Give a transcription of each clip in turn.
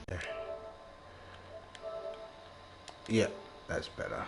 Yeah, that's better. Yeah, that's better.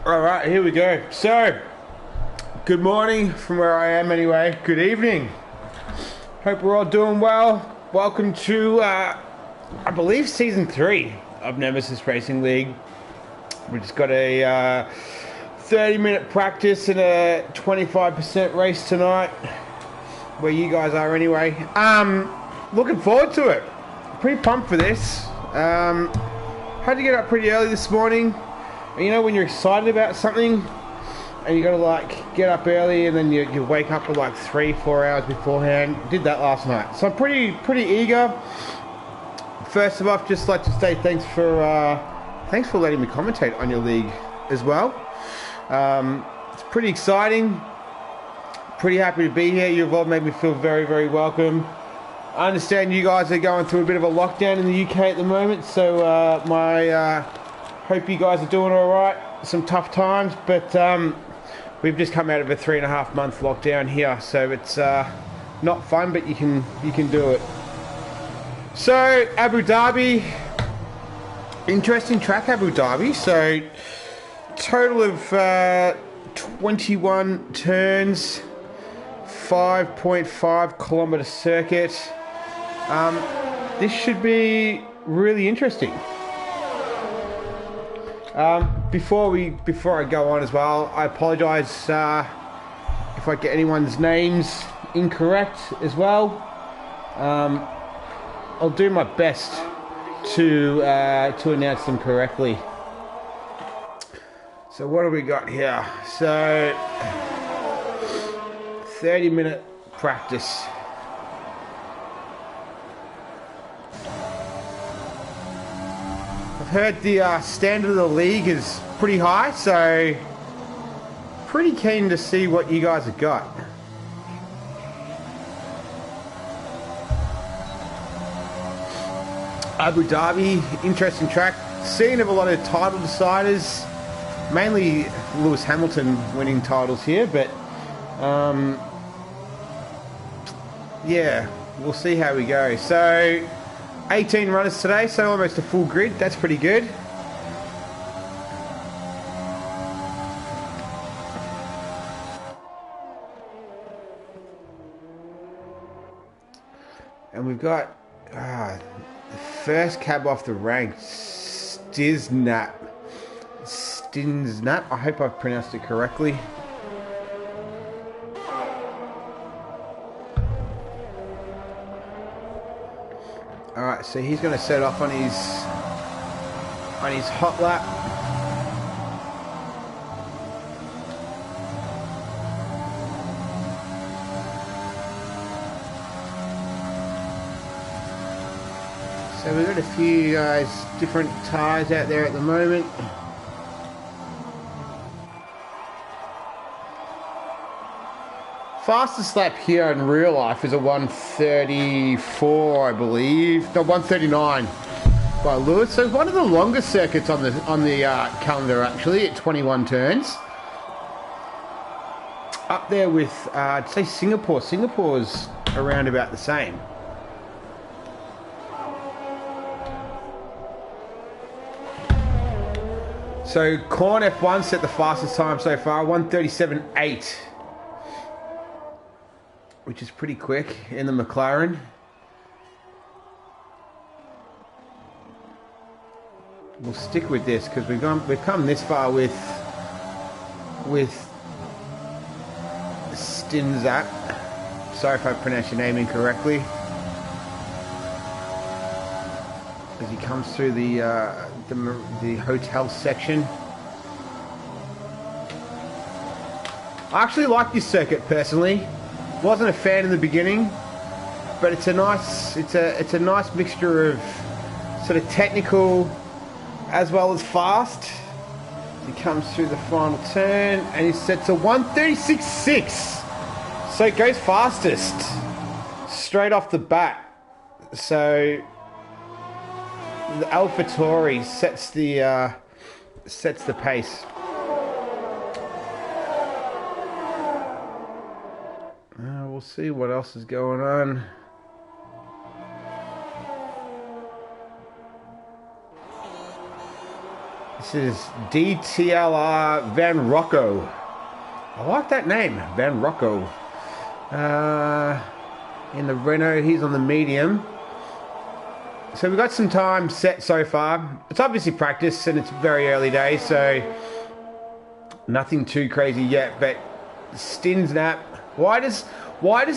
All right, here we go. So, good morning from where I am anyway. Good evening. Hope we're all doing well. Welcome to, I believe, season 3 of Nemesis Racing League. We just got a 30-minute practice and a 25% race tonight, where you guys are anyway. Looking forward to it. Pretty pumped for this. Had to get up pretty early this morning. You know when you're excited about something and you gotta like get up early and then you wake up with like 3-4 hours beforehand. Did that last night, so I'm pretty eager. First of all, just like to say thanks for letting me commentate on your league as well. It's pretty exciting. Pretty happy to be here. You've all made me feel very welcome. I understand you guys are going through a bit of a lockdown in the UK at the moment, so hope you guys are doing all right. Some tough times, but we've just come out of a 3.5 month lockdown here, so it's not fun, but you can do it. So Abu Dhabi, interesting track, Abu Dhabi. So total of 21 turns, 5.5 kilometer circuit. This should be really interesting. Before I go on as well, I apologise if I get anyone's names incorrect as well. I'll do my best to announce them correctly. So what do we got here? So 30-minute practice. I've heard the standard of the league is pretty high, so pretty keen to see what you guys have got. Abu Dhabi, interesting track. Scene of a lot of title deciders, mainly Lewis Hamilton winning titles here, but yeah, we'll see how we go. So 18 runners today, so almost a full grid. That's pretty good. And we've got the first cab off the rank, Stinsnap. I hope I've pronounced it correctly. Alright, so he's going to set off on his hot lap. So we've got a few guys, different tyres out there at the moment. Fastest lap here in real life is a 1:34, I believe. No, 1:39 by Lewis. So one of the longest circuits on the calendar, actually, at 21 turns. Up there with, I'd say Singapore. Singapore's around about the same. So Corn F1 set the fastest time so far, 1:37.8. Which is pretty quick in the McLaren. We'll stick with this because we've come this far with Stinsnap. Sorry if I pronounced your name incorrectly. As he comes through the hotel section. I actually like this circuit personally. Wasn't a fan in the beginning, but it's a nice mixture of sort of technical as well as fast. He comes through the final turn and he sets a 1:36.6, so it goes fastest straight off the bat. So the AlphaTauri sets the pace. We'll see what else is going on. This is DTLR Van Rocco. I like that name, Van Rocco. In the Renault, he's on the medium. So we've got some time set so far. It's obviously practice and it's very early days, so nothing too crazy yet, but Stinsnap. Why does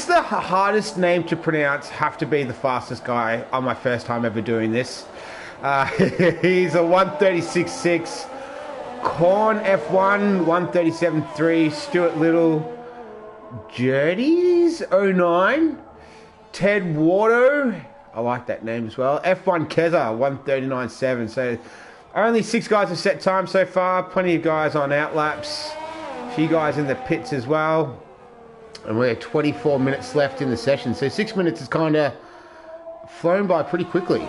the hardest name to pronounce have to be the fastest guy on my first time ever doing this? He's a 1:36.6. Corn F1, 1:37.3. Stuart Little, Jerdy's 09. Ted Wardo, I like that name as well. F1 Keza, 1:39.7. So only 6 guys have set time so far. Plenty of guys on outlaps. A few guys in the pits as well. And we're 24 minutes left in the session. So 6 minutes has kind of flown by pretty quickly.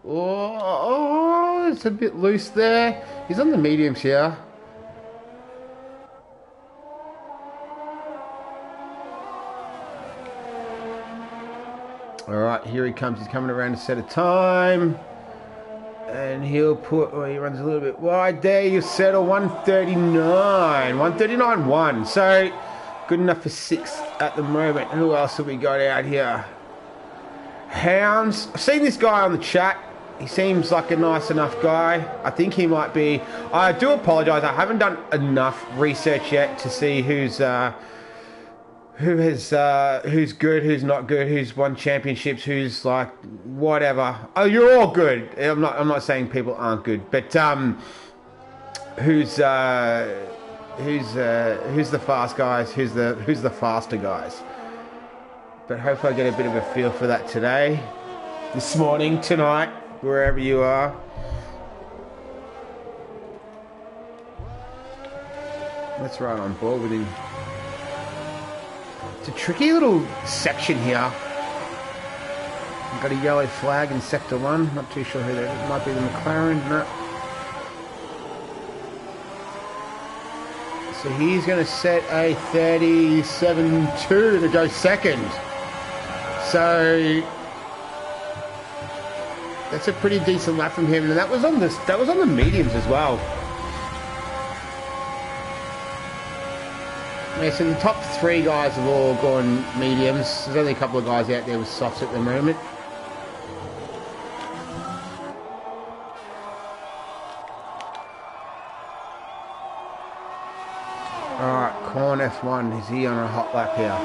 Oh, it's a bit loose there. He's on the mediums here. All right, here he comes. He's coming around to set a time. And he'll put, oh, he runs a little bit wide there. You settle 1:39. 1:39.1. So good enough for 6th at the moment. Who else have we got out here? Hounds. I've seen this guy on the chat. He seems like a nice enough guy. I think he might be. I do apologise. I haven't done enough research yet to see who's good, who's not good, who's won championships, who's like whatever. Oh, you're all good. I'm not saying people aren't good, but who's the fast guys, who's the faster guys. But hopefully I get a bit of a feel for that today, this morning, tonight, wherever you are. Let's ride on board with him. It's a tricky little section here. We've got a yellow flag in Sector 1. Not too sure who that is. It might be the McLaren. No. So he's going to set a 37.2 to go second. So that's a pretty decent lap from him, and that was on the mediums as well. Yeah, so the top three guys have all gone mediums. There's only a couple of guys out there with softs at the moment. Alright, Corn F1, is he on a hot lap here?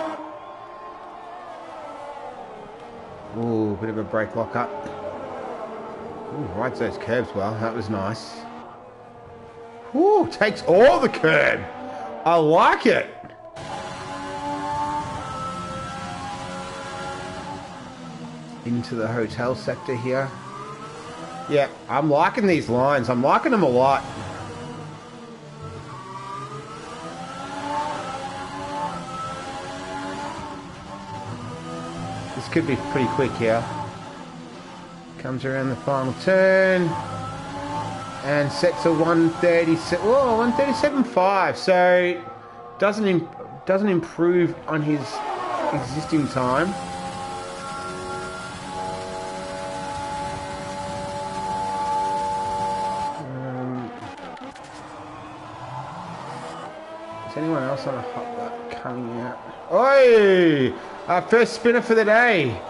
Ooh, bit of a brake lock up. Ooh, rides those curbs well, that was nice. Ooh, takes all the curb. I like it. Into the hotel sector here. Yeah, I'm liking these lines. I'm liking them a lot. This could be pretty quick here. Comes around the final turn and sets a 137. Oh, 137.5. So doesn't improve on his existing time. Is anyone else on a hot lap coming out? Oi! First spinner for the day.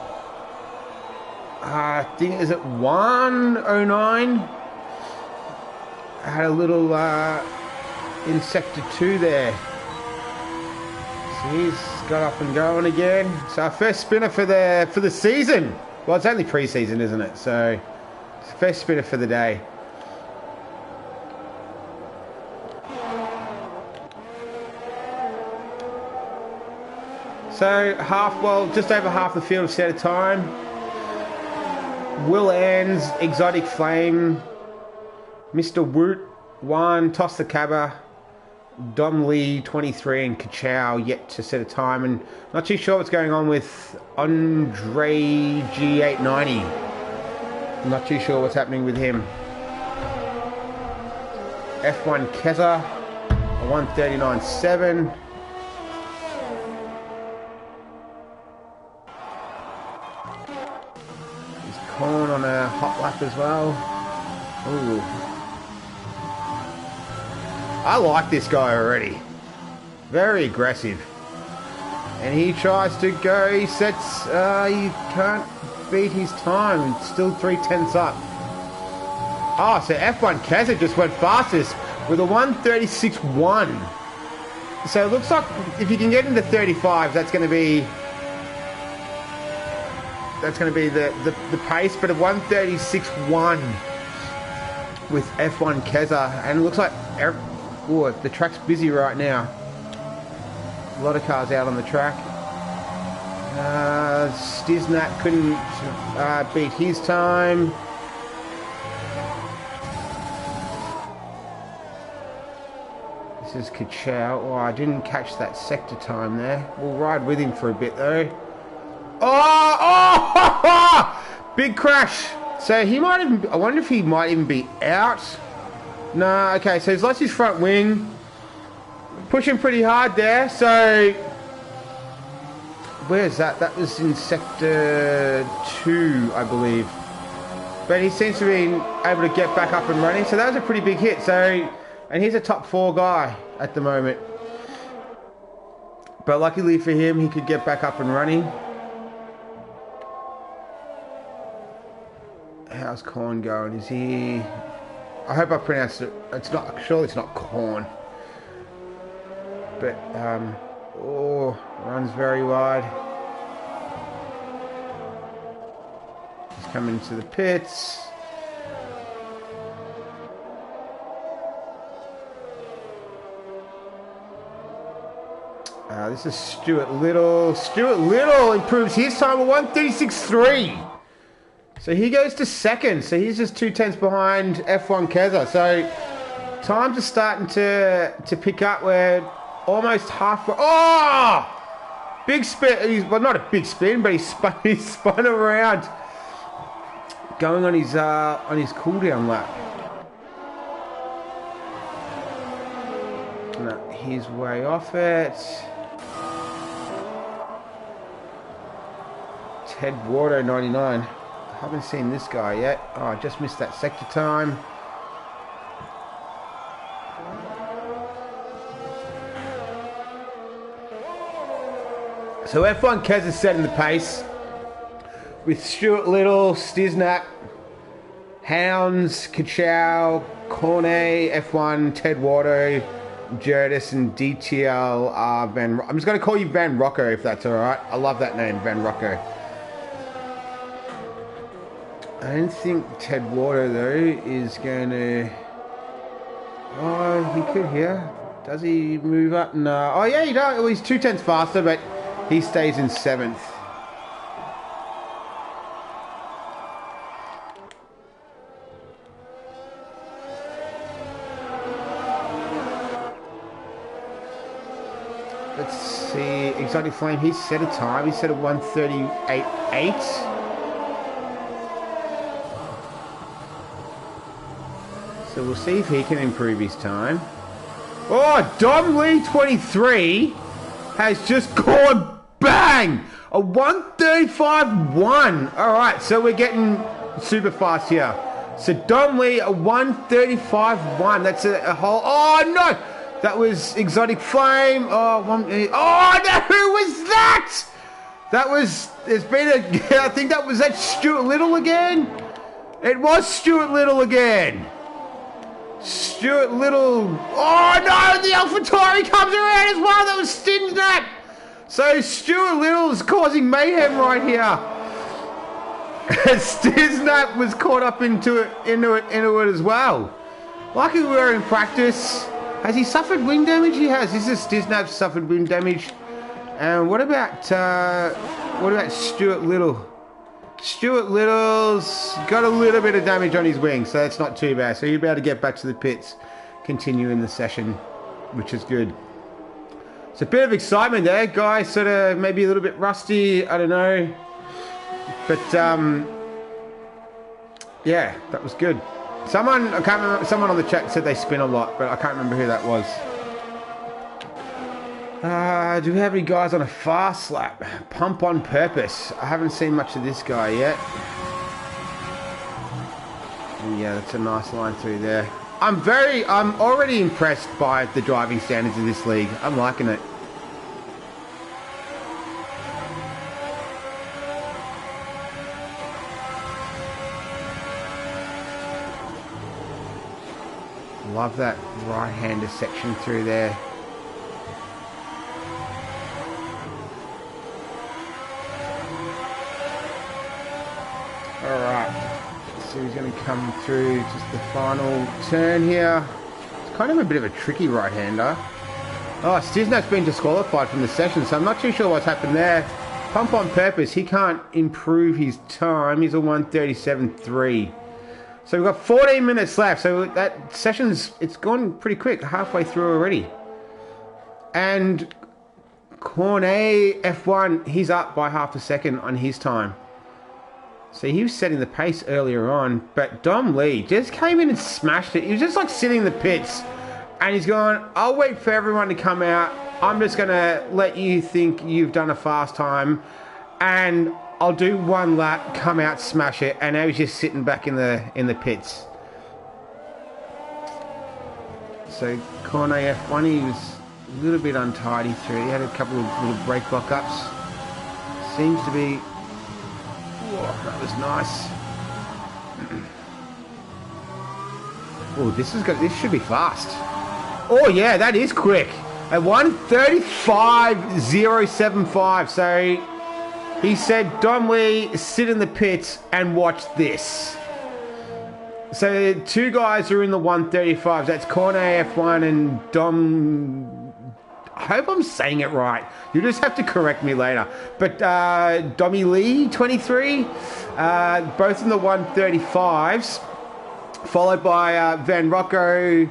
I think, is it 109? Had a little in Sector 2 there. So he's got up and going again. So our first spinner for the season. Well, it's only pre-season, isn't it? So it's the first spinner for the day. So just over half the field have set a time. Will Ann's, Exotic Flame, Mr. Woot 1, Toss the Cabba, Dom Lee 23, and Kachow yet to set a time. And not too sure what's going on with Andre G890. I'm not too sure what's happening with him. F1 Keza, a 139.7. Corn on a hot lap as well. Ooh. I like this guy already. Very aggressive. And he tries to go, he sets, you can't beat his time. It's still 3/10 up. Oh, so F1 Kazza just went fastest with a 136.1. So it looks like if you can get into 35, that's going to be the pace, but a 136.1 with F1 Keza, and it looks like the track's busy right now. A lot of cars out on the track. Stiznat couldn't beat his time. This is Kachow. Oh, I didn't catch that sector time there. We'll ride with him for a bit though. Oh! Big crash. So he might even, I wonder if he might even be out. No, okay, so he's lost his front wing. Pushing pretty hard there, so where's that? That was in Sector 2, I believe. But he seems to be able to get back up and running, so that was a pretty big hit. So, and he's a top 4 guy at the moment. But luckily for him, he could get back up and running. How's Corn going? Is he... I hope I pronounced it. It's not... Surely it's not Corn. But, oh, runs very wide. He's coming into the pits. This is Stuart Little. Stuart Little improves his time at 1:36.3. So he goes to second. So he's just 2/10 behind F1 Keza. So times are starting to pick up. We're almost halfway. Oh! Big spin. Well, not a big spin, but he spun around. Going on his cooldown lap. No, he's way off it. Ted Wardo 99. Haven't seen this guy yet. Oh, I just missed that sector time. So F1 Kez is setting the pace with Stuart Little, Stiznap, Hounds, Kachow, Cornet, F1, Ted Wardo, Jerdis, and DTL Van. I'm just going to call you Van Rocco if that's all right. I love that name, Van Rocco. I don't think Ted Wardo though is going to. Oh, he could here. Does he move up? No. Oh yeah, he does. Well, he's 2/10 faster, but he stays in 7th. Let's see. Exotic Flame. He set a time. He set a 1:38.8. So we'll see if he can improve his time. Oh, Dom Lee 23 has just gone bang! A 1:35.1. All right, so we're getting super fast here. So Dom Lee, a 1:35.1. That's a whole. Oh no, that was Exotic Flame. Oh no, who was that? That was. There's been a. I think that was Stuart Little again. It was Stuart Little again. Stuart Little. Oh no, the AlphaTauri comes around as well. That was Stiznap. So Stuart Little is causing mayhem right here. Stiznap was caught up into it as well. Lucky we were in practice. Has he suffered wind damage? He has. This is Stiznap suffered wind damage. And what about Stuart Little? Stuart Little's got a little bit of damage on his wing, so that's not too bad. So he'll be able to get back to the pits, continue in the session, which is good. It's a bit of excitement there, guys. Sort of maybe a little bit rusty. I don't know, but yeah, that was good. Someone I can't remember. Someone on the chat said they spin a lot, but I can't remember who that was. Do we have any guys on a fast lap? Pump on Purpose. I haven't seen much of this guy yet. Yeah, that's a nice line through there. I'm already impressed by the driving standards of this league. I'm liking it. Love that right-hander section through there. Alright, so he's going to come through just the final turn here. It's kind of a bit of a tricky right-hander. Oh, Stiznap's been disqualified from the session, so I'm not too sure what's happened there. Pump on Purpose, he can't improve his time. He's a 1:37.3. So we've got 14 minutes left, so that session's, it's gone pretty quick, halfway through already. And Cornet F1, he's up by half a second on his time. So he was setting the pace earlier on, but Dom Lee just came in and smashed it. He was just like sitting in the pits, and he's going, I'll wait for everyone to come out. I'm just going to let you think you've done a fast time, and I'll do one lap, come out, smash it, and now he's just sitting back in the pits. So Cornet F1, he was a little bit untidy through. He had a couple of little brake block ups. Seems to be. Whoa, that was nice. Oh, this should be fast. Oh yeah, that is quick. At 1:35.075. So he said, Dom Lee, sit in the pits and watch this. So two guys are in the 1:35s. That's Cornet F1 and Dom. I hope I'm saying it right. You just have to correct me later. But Domi Lee, 23, both in the 135s, followed by Van Rocco,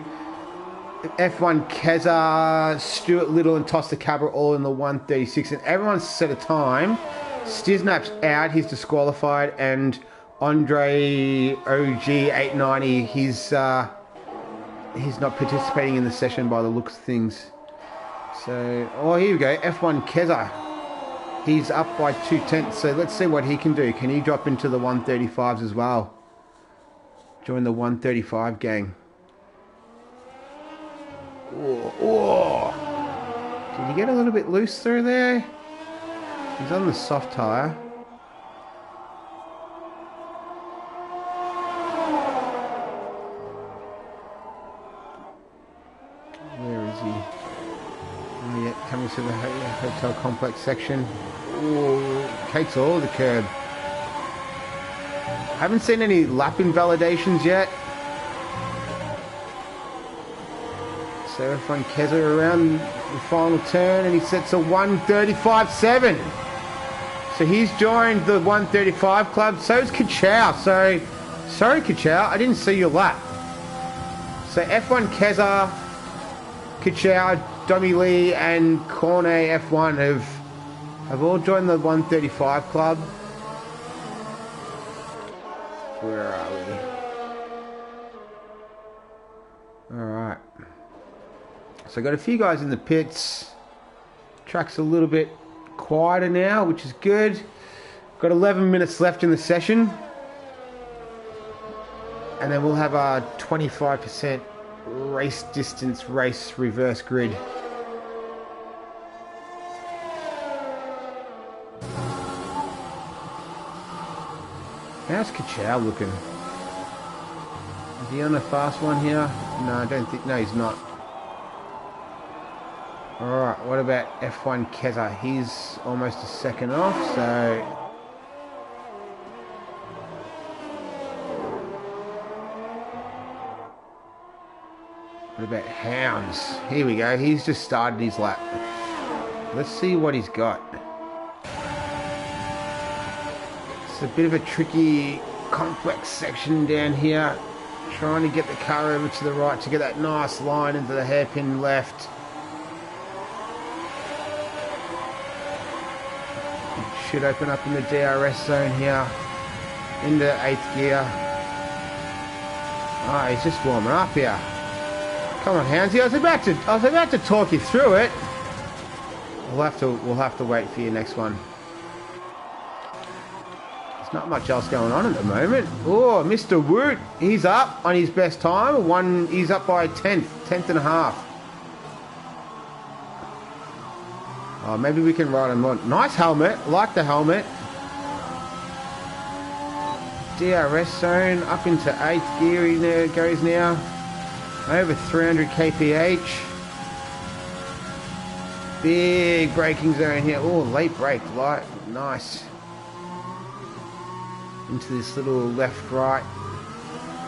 F1 Keza, Stuart Little and Tosta Cabra all in the 136. And everyone's set a time. Stiznap's out, he's disqualified, and Andre OG 890, he's not participating in the session by the looks of things. So, oh, here we go, F1 Keza. He's up by 2/10, so let's see what he can do. Can he drop into the 135s as well? Join the 135 gang. Oh. Did he get a little bit loose through there? He's on the soft tyre. Where is he? Oh, yeah, coming to the hotel complex section. Ooh, takes all of the curb. Haven't seen any lap invalidations yet. So F1 Keza around the final turn, and he sets a 135.7. So he's joined the 135 club. So's Kachow. So, sorry Kachow, I didn't see your lap. So F1 Keza, Kachow, Domi Lee, and Cornet F1 have all joined the 135 club. Where are we? Alright. So I got a few guys in the pits. Track's a little bit quieter now, which is good. Got 11 minutes left in the session. And then we'll have our 25% race distance race reverse grid. How's Kachow looking? Is he on a fast one here? No, I don't think. No, he's not. Alright, what about F1 Keza? He's almost a second off, so... What about Hounds? Here we go, he's just started his lap. Let's see what he's got. It's a bit of a tricky, complex section down here. Trying to get the car over to the right to get that nice line into the hairpin left. Should open up in the DRS zone here, into 8th gear. Oh, he's just warming up here. Come on, Hounsy. I was about to talk you through it. We'll have to wait for your next one. There's not much else going on at the moment. Oh, Mr. Woot, he's up on his best time. He's up by 10th and a half. Oh, maybe we can ride him on. Nice helmet. Like the helmet. DRS zone. Up into 8th gear he goes now. Over 300 kph. Big braking zone here. Oh, late brake. Light. Nice. Into this little left-right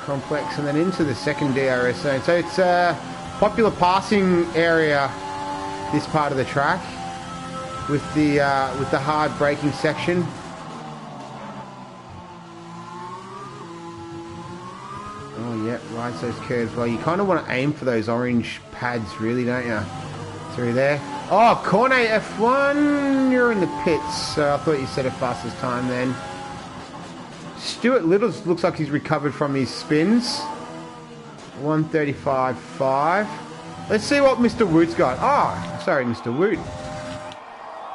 complex. And then into the second DRS zone. So it's a popular passing area, this part of the track. With the hard braking section. Oh yeah, rides those curves well. You kind of want to aim for those orange pads, really, don't you? Through there. Oh, Cornet F1, you're in the pits. So I thought you said a fastest time then. Stuart Little looks like he's recovered from his spins. 135.5. Let's see what Mr. Woot's got. Oh, sorry, Mr. Woot.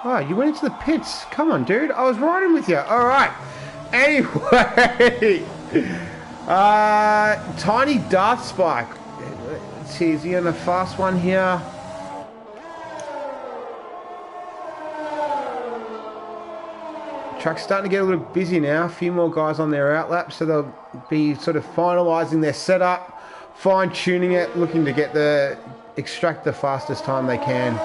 Oh, you went into the pits. Come on, dude. I was riding with you. All right. Anyway. Tiny Darth Spike. Let's see. Is he on a fast one here? Truck's starting to get a little busy now. A few more guys on their outlap. So they'll be sort of finalising their setup. Fine-tuning it. Looking to extract the fastest time they can.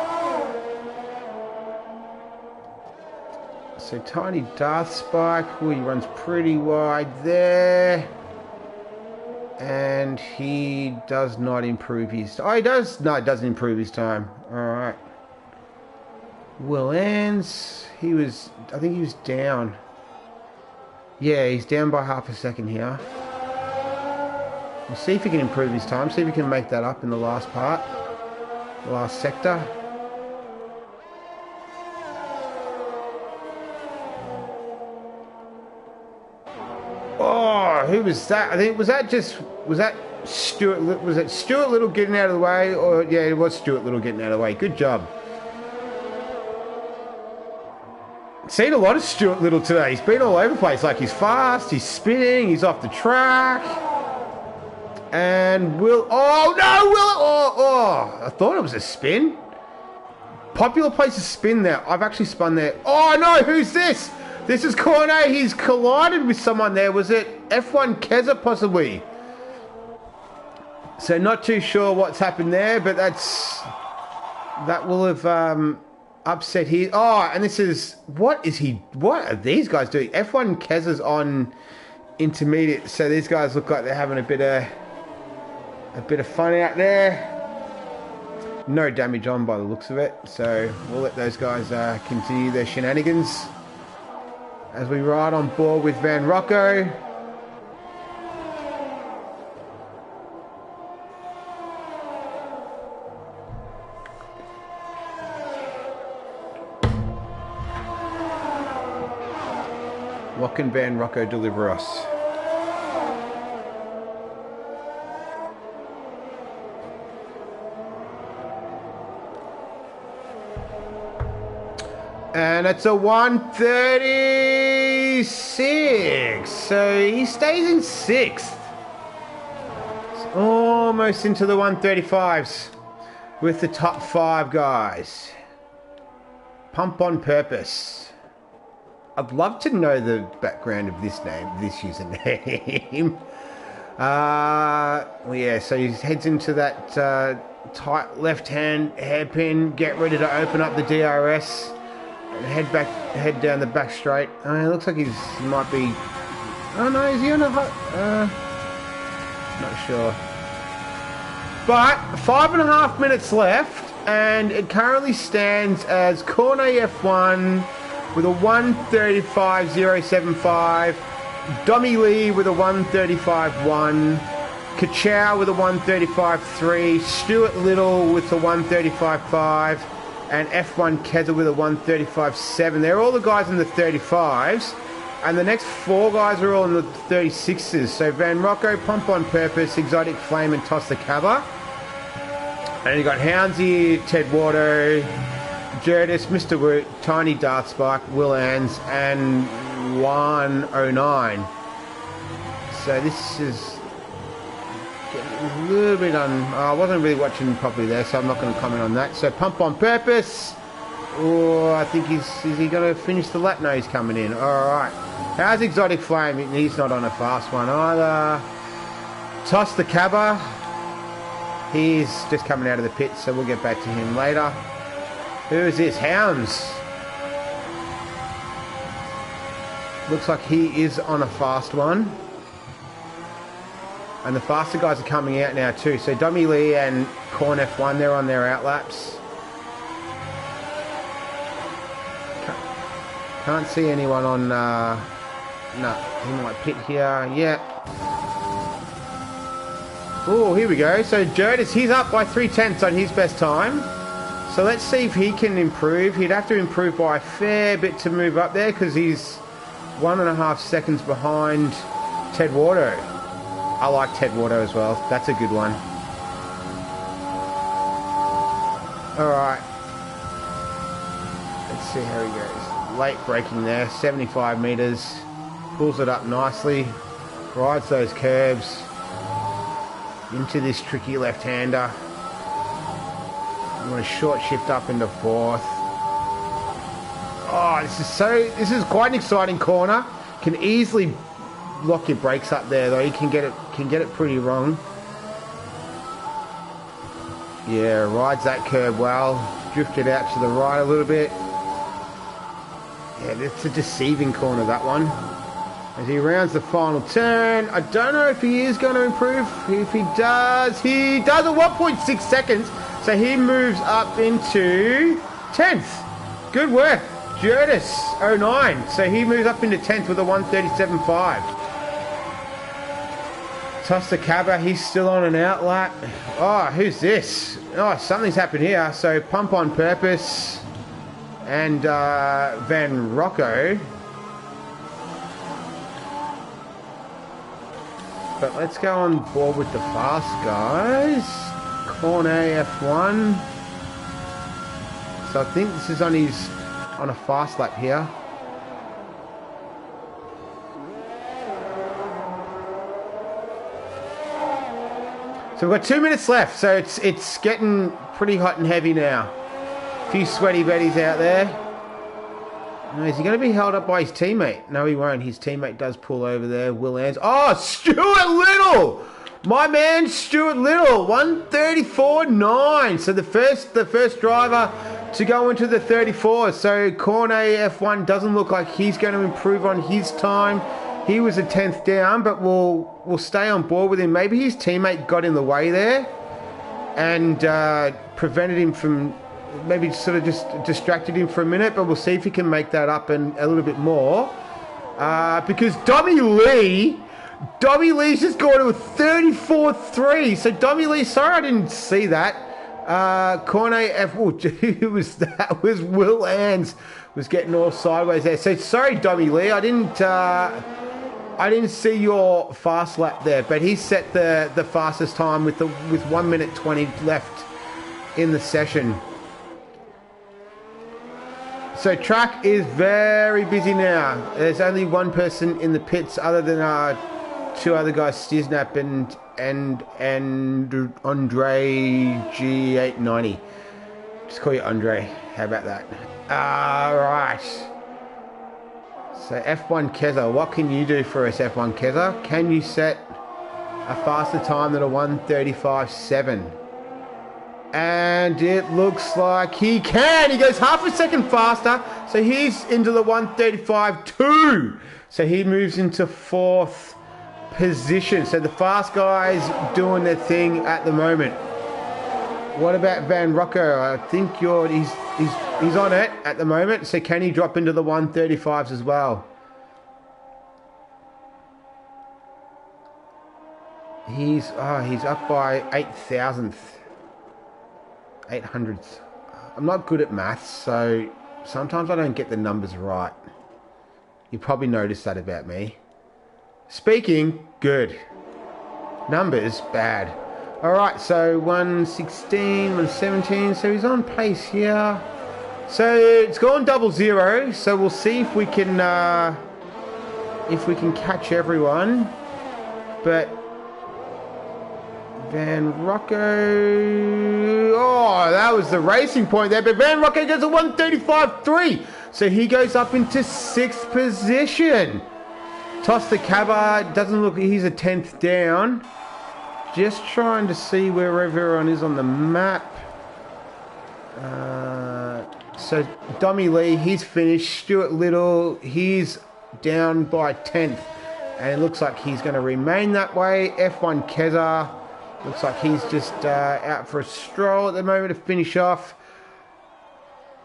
So Tiny Darth Spike, he runs pretty wide there. And he does not improve his... Oh, he does? No, it doesn't improve his time. Alright. Will Ends, I think he was down. Yeah, he's down by half a second here. We'll see if he can improve his time, see if he can make that up in the last part, the last sector. Oh, who was that? I think, was that Stuart Little getting out of the way? Or, yeah, it was Stuart Little getting out of the way. Good job. Seen a lot of Stuart Little today. He's been all over the place. Like, he's fast, he's spinning, he's off the track. And I thought it was a spin. Popular place to spin there. I've actually spun there. Oh no, who's this? This is Cornet. He's collided with someone there. Was it F1 Keza possibly? So not too sure what's happened there, but that will have upset here. Oh, and this is, what are these guys doing? F1 Keza's on intermediate, so these guys look like they're having a bit of fun out there. No damage on by the looks of it, so we'll let those guys continue their shenanigans as we ride on board with Van Rocco. What can Van Rocco deliver us? And it's a 136. So he stays in 6th. It's almost into the 135s with the top 5 guys. Pump on Purpose. I'd love to know the background of this username. Well, yeah, so he heads into that tight left-hand hairpin. Get ready to open up the DRS. Head down the back straight. It looks like he might be. Oh no, is he on a hot? Not sure. But 5.5 minutes left, and it currently stands as Cornet F1 with a 135.075. Dommy Lee with a 135.1. Kachow with a 135.3. Stuart Little with a 135.5. And F1 Keza with a 135.7. They're all the guys in the 35s. And the next 4 guys are all in the 36s. So Van Rocco, Pump on Purpose, Exotic Flame, and Toss the Cabba. And you got Houndsy, Ted Wardo, Jerdis, Mr. Woot, Tiny Darth Spark, Will Ans, and 109. So this is getting a little bit I wasn't really watching properly there, so I'm not going to comment on that. So Pump on Purpose. Oh, I think is he going to finish the lap? No, he's coming in. All right. How's Exotic Flame? He's not on a fast one either. Toss the Cabba. He's just coming out of the pit, so we'll get back to him later. Who is this? Hounds. Looks like he is on a fast one. And the faster guys are coming out now too. So Dommy Lee and Corn F1, they're on their outlaps. Can't see anyone on... no, he might pit here. Yeah. Oh, here we go. So Jerdis, he's up by 3/10 on his best time. So let's see if he can improve. He'd have to improve by a fair bit to move up there because he's 1.5 seconds behind Ted Wardo. I like Ted Wardo as well. That's a good one. Alright. Let's see how he goes. Late braking there. 75 metres. Pulls it up nicely. Rides those curves. Into this tricky left-hander. I'm going to short shift up into 4th. Oh, this is quite an exciting corner. Can easily lock your brakes up there though. You can get it pretty wrong. Yeah, rides that curve well. Drifted out to the right a little bit. Yeah, that's a deceiving corner, that one. As he rounds the final turn. I don't know if he is going to improve. If he does at 1.6 seconds. So he moves up into 10th. Good work. Jurdis, 09. So he moves up into 10th with a 137.5. Toss the Cabba, he's still on an out lap. Oh, who's this? Oh, something's happened here. So Pump on Purpose and Van Rocco. But let's go on board with the fast guys. Cornet F1. So I think this is on a fast lap here. So we've got 2 minutes left. So it's getting pretty hot and heavy now. A few sweaty betties out there. Now, is he going to be held up by his teammate? No, he won't. His teammate does pull over there. Will Ans. Oh, Stuart Little! My man, Stuart Little. 134.9. So the first driver to go into the 34. So Cornet F1 doesn't look like he's going to improve on his time. He was a 10th down, but we'll stay on board with him. Maybe his teammate got in the way there and prevented him from... Maybe sort of just distracted him for a minute, but we'll see if he can make that up and a little bit more. Because Dobby Lee's just gone to a 34.3. So Dobby Lee, sorry I didn't see that. Cornet F. Oh, who was that? Was Will Ans was getting all sideways there. So sorry, Dobby Lee, I didn't see your fast lap there, but he set the fastest time with 1 minute 20 left in the session. So track is very busy now. There's only one person in the pits other than two other guys, Stiznap and Andre G890. Just call you Andre. How about that? Alright. So F1 Keza, what can you do for us, F1 Keza? Can you set a faster time than a 1:35.7? And it looks like he can. He goes half a second faster. So he's into the 1:35.2. So he moves into 4th position. So the fast guys doing their thing at the moment. What about Van Rocco? I think he's on it at the moment. So can he drop into the 1:35s as well? He's up by 8,000th. 800ths. I'm not good at maths, so sometimes I don't get the numbers right. You probably noticed that about me. Speaking, good. Numbers, bad. Alright, so 116, 117, so he's on pace here. So it's gone 00, so we'll see if we can catch everyone. But Van Rocco... Oh, that was the racing point there. But Van Rocco goes to 1:35.3. So he goes up into 6th position. Toss the Cabba. Doesn't look... He's a 10th down. Just trying to see where everyone is on the map. So Dommy Lee, he's finished. Stuart Little, he's down by 10th. And it looks like he's going to remain that way. F1 Keza... Looks like he's just out for a stroll at the moment to finish off.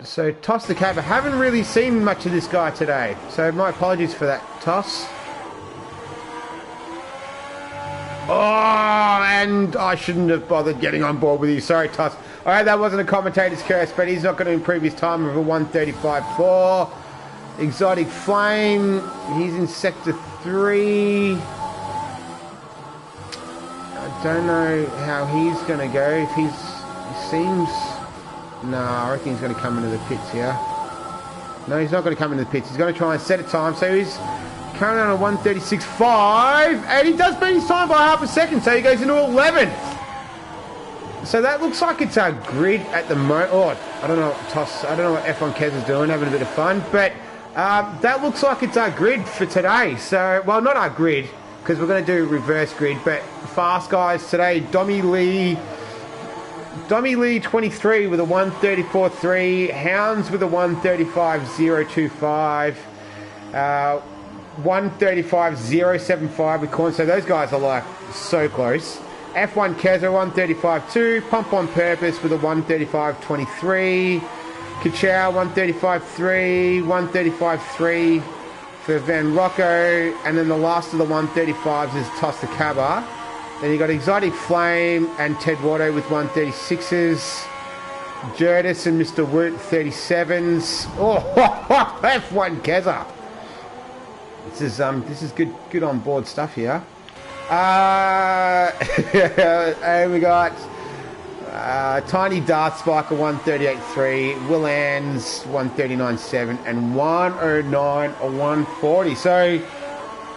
So Toss the Cabba. Haven't really seen much of this guy today. So my apologies for that, Toss. Oh, and I shouldn't have bothered getting on board with you. Sorry, Toss. All right, that wasn't a commentator's curse, but he's not going to improve his time of a 1:35.4. Exotic Flame. He's in Sector 3. I don't know how he's going to go. If he seems... No, I reckon he's going to come into the pits here. No, he's not going to come into the pits. He's going to try and set a time. So he's currently on a 1:36.5. And he does beat his time by half a second. So he goes into 11th. So that looks like it's our grid at the moment. Oh, I don't know what Toss... I don't know what F1 Kez is doing. Having a bit of fun. But that looks like it's our grid for today. So, well, not our grid, because we're going to do reverse grid, but fast guys today. Dommy Lee 23 with a 1:34.3. Hounds with a 1:35.025. 1:35.075 with Corn. So those guys are like so close. F1 Keza 1:35.2. Pump on Purpose with a 1:35.23. Kachow 135.3, 135.3 for Van Rocco, and then the last of the 135s is Tosta Cabba. Then you got Exotic Flame and Ted Watto with 136s. Jerdis and Mr. Woot 37s. Oh, F1 Keza. This is good on board stuff here. And we got Tiny Dart Spiker 138.3, Will Ann's 139.7, and 109 or 140. So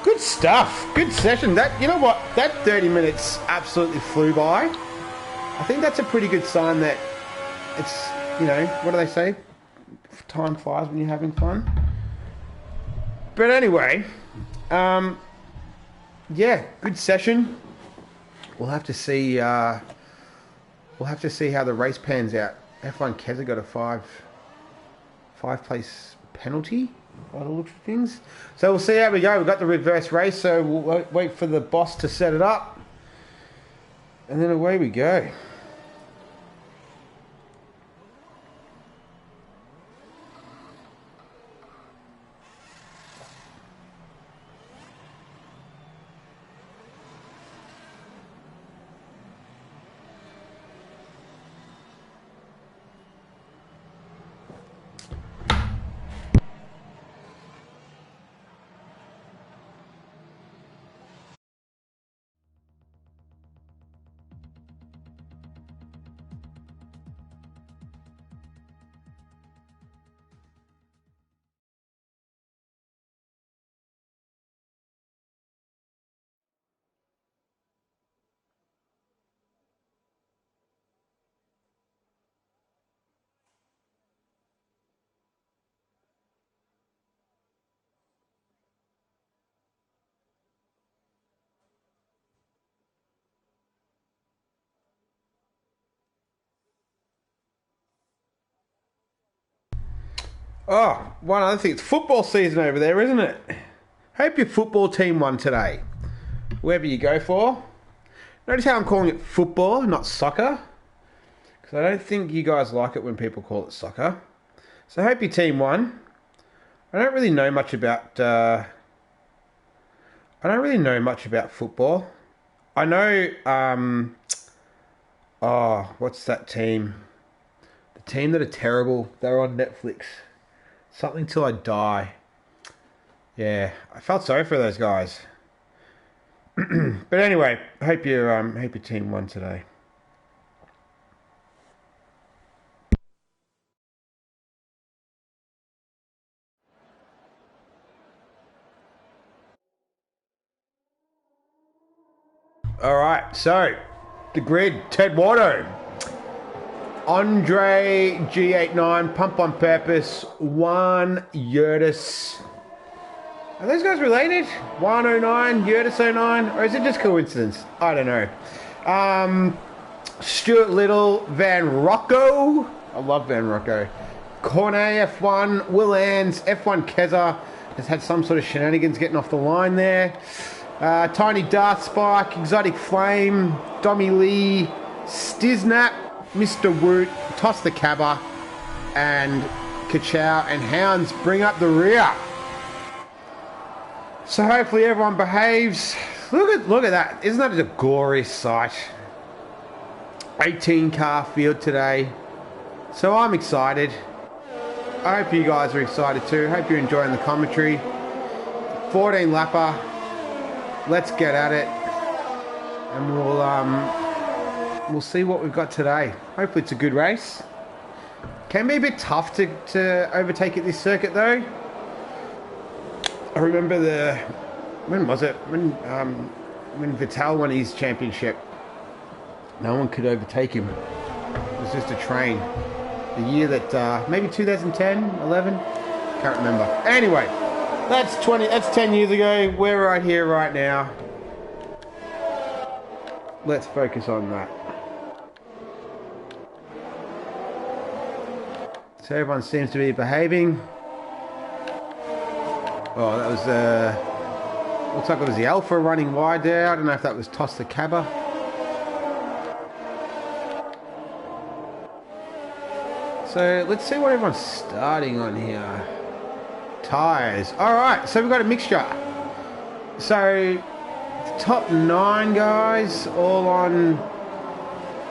good stuff. Good session. That, you know what? That 30 minutes absolutely flew by. I think that's a pretty good sign that it's, you know, what do they say? Time flies when you're having fun. But anyway, yeah, good session. We'll have to see. We'll have to see how the race pans out. F1 Keza got a five place penalty by the looks of things. So we'll see how we go. We've got the reverse race, so we'll wait for the boss to set it up, and then away we go. Oh, one other thing. It's football season over there, isn't it? Hope your football team won today. Wherever you go for. Notice how I'm calling it football, not soccer. Because I don't think you guys like it when people call it soccer. So I hope your team won. I don't really know much about football. I know what's that team? The team that are terrible. They're on Netflix. Something Till I Die. Yeah, I felt sorry for those guys. But anyway, hope your team won today. All right, so the grid: Ted Watto, Andre G89, Pump on Purpose, 1 Yurtis. Are those guys related? 109, Yurtis 09, or is it just coincidence? I don't know. Stuart Little, Van Rocco. I love Van Rocco. Cornet F1, Will Ann's, F1 Keza has had some sort of shenanigans getting off the line there. Tiny Darth Spike, Exotic Flame, Dommy Lee, Stiznap, Mr. Woot, Tosta Cabba, and Kachow and Hounds bring up the rear. So hopefully everyone behaves. Look at that. Isn't that a glorious sight? 18 car field today. So I'm excited. I hope you guys are excited too. Hope you're enjoying the commentary. 14 lapper. Let's get at it. And we'll see what we've got today. Hopefully it's a good race. Can be a bit tough to overtake at this circuit though. I remember when was it? When Vittel won his championship. No one could overtake him. It was just a train. The year that, maybe 2010, 11? Can't remember. Anyway, that's 10 years ago. We're right here, right now. Let's focus on that. So everyone seems to be behaving. Oh, that was, looks like it was the Alpha running wide there. I don't know if that was Tosta Cabba. So let's see what everyone's starting on here. Tyres. Alright, so we've got a mixture. So the top 9 guys all on.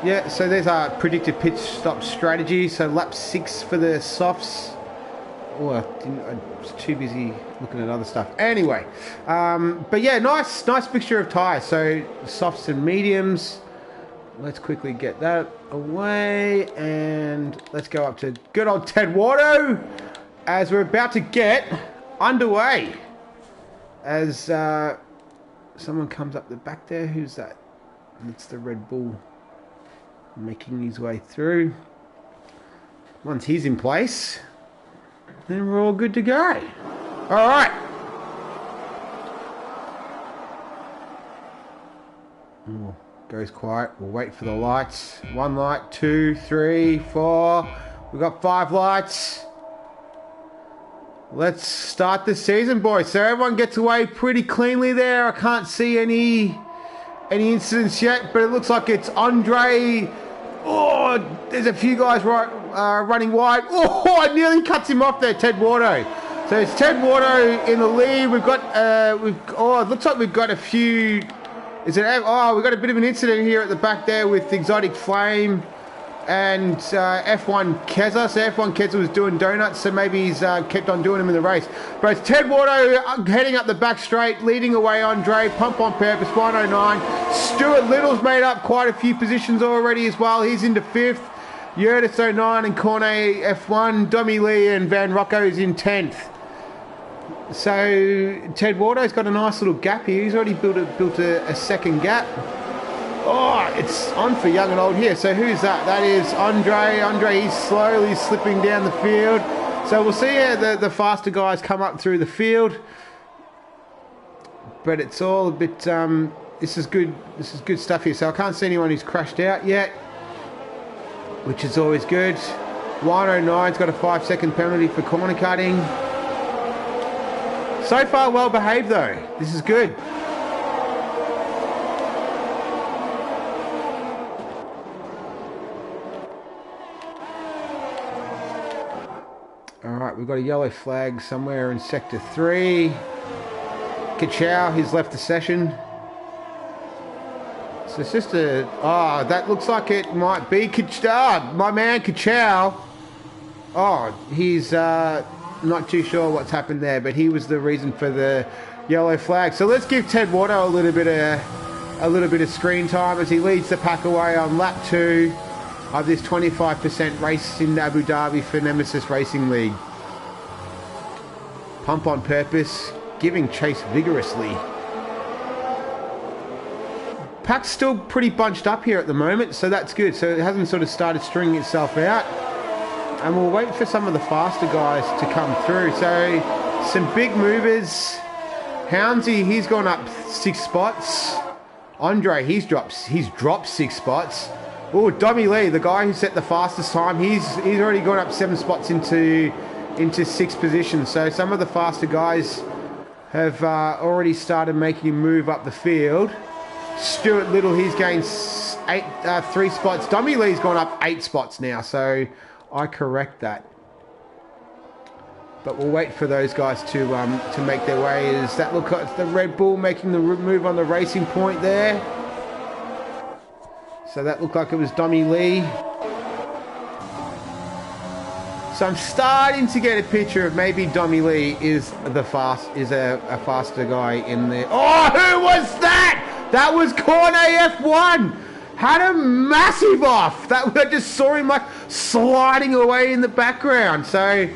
Yeah, so there's our predicted pit stop strategy. So lap 6 for the softs. Oh, I was too busy looking at other stuff. Anyway, but yeah, nice mixture of tyres. So softs and mediums. Let's quickly get that away, and let's go up to good old Ted Wardo as we're about to get underway. As someone comes up the back there. Who's that? It's the Red Bull making his way through. Once he's in place, then we're all good to go. All right. Ooh, goes quiet. We'll wait for the lights. 1 light, 2, 3, 4. We've got 5 lights. Let's start the season, boys. So everyone gets away pretty cleanly there. I can't see any incidents yet, but it looks like it's Andre. Oh, there's a few guys running wide. Oh, I nearly cuts him off there, Ted Wardo. So it's Ted Wardo in the lead. We've got, it looks like we've got a few. We've got a bit of an incident here at the back there with Exotic Flame and F1 Keza. So F1 Keza was doing donuts, so maybe he's kept on doing them in the race. But it's Ted Wardo heading up the back straight, leading away Andre, Pump on Purpose, 109. Stuart Little's made up quite a few positions already as well. He's into 5th. Yurtis 09 and Cornet F1. Domi Lee and Van Rocco's in 10th. So Ted Wardo's got a nice little gap here. He's already built a second gap. Oh, it's on for young and old here. So who's that? That is Andre. Andre, he's slowly slipping down the field. So we'll see the faster guys come up through the field. But it's all a bit. This is good. This is good stuff here. So I can't see anyone who's crashed out yet, which is always good. 109's got a 5-second penalty for corner cutting. So far, well behaved though. This is good. Alright, we've got a yellow flag somewhere in Sector 3. Kachow, he's left the session. So it's just that looks like it might be Kachow. My man Kachow. Oh, he's not too sure what's happened there, but he was the reason for the yellow flag. So let's give Ted Wardo a little bit of screen time as he leads the pack away on lap 2 of this 25% race in Abu Dhabi for Nemesis Racing League. Pump on Purpose, giving chase vigorously. Pack's still pretty bunched up here at the moment, so that's good. So it hasn't sort of started stringing itself out. And we'll wait for some of the faster guys to come through. So some big movers. Houndsy, he's gone up 6 spots. Andre, he's dropped 6 spots. Oh, Domi Lee, the guy who set the fastest time, he's already gone up 7 spots into 6th position. So some of the faster guys have already started making a move up the field. Stuart Little, he's gained 3 spots. Domi Lee's gone up 8 spots now, so I correct that. But we'll wait for those guys to make their way. Is that look like the Red Bull making the move on the racing point there? So that looked like it was Domi Lee. So I'm starting to get a picture of maybe Domi Lee is a faster guy in there. Oh, who was that? That was Cornet F1. Had a massive off. I just saw him like sliding away in the background. So